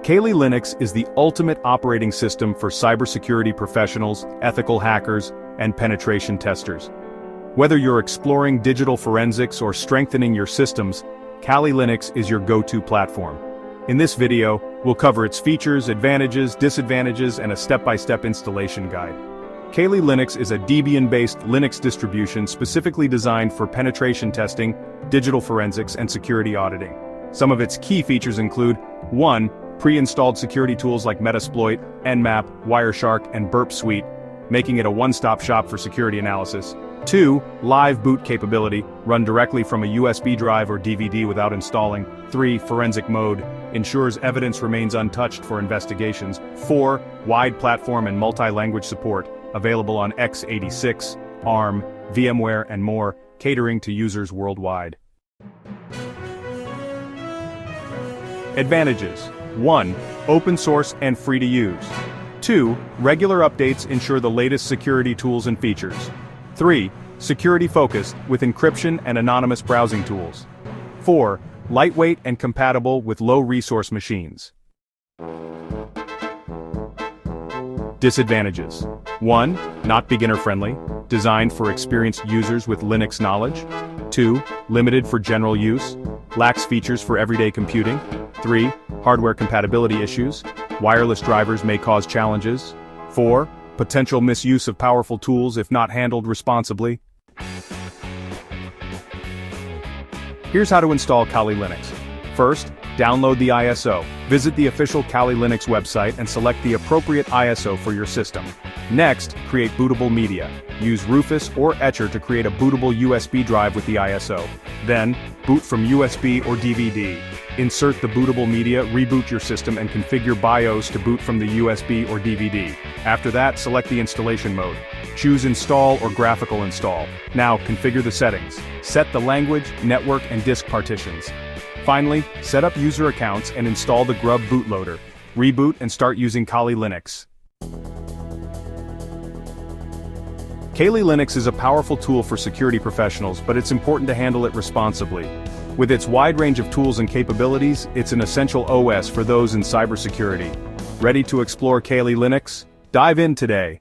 Kali Linux is the ultimate operating system for cybersecurity professionals, ethical hackers, and penetration testers. Whether you're exploring digital forensics or strengthening your systems, Kali Linux is your go-to platform. In this video, we'll cover its features, advantages, disadvantages, and a step-by-step installation guide. Kali Linux is a Debian-based Linux distribution specifically designed for penetration testing, digital forensics, and security auditing. Some of its key features include 1. Pre-installed security tools like Metasploit, Nmap, Wireshark, and Burp suite, making it a one-stop shop for security analysis. 2. Live boot capability, run directly from a USB drive or DVD without installing. 3. Forensic mode, ensures evidence remains untouched for investigations. 4. Wide platform and multi-language support, available on x86, ARM, VMware, and more, catering to users worldwide. Advantages. 1. Open source and free to use. 2. Regular updates ensure the latest security tools and features. 3. Security focused, with encryption and anonymous browsing tools. 4. Lightweight and compatible with low resource machines. Disadvantages. 1. Not beginner friendly, designed for experienced users with Linux knowledge. 2. Limited for general use, lacks features for everyday computing. 3. Hardware compatibility issues, wireless drivers may cause challenges. 4. Potential misuse of powerful tools if not handled responsibly. Here's how to install Kali Linux. First, download the ISO. Visit the official Kali Linux website and select the appropriate ISO for your system. Next, create bootable media. Use Rufus or Etcher to create a bootable USB drive with the ISO. Then, boot from USB or DVD. Insert the bootable media, reboot your system, and configure BIOS to boot from the USB or DVD. After that, select the installation mode. Choose Install or Graphical Install. Now, configure the settings. Set the language, network, and disk partitions. Finally, set up user accounts and install the Grub bootloader. Reboot and start using Kali Linux. Kali Linux is a powerful tool for security professionals, but it's important to handle it responsibly. With its wide range of tools and capabilities, it's an essential OS for those in cybersecurity. Ready to explore Kali Linux? Dive in today.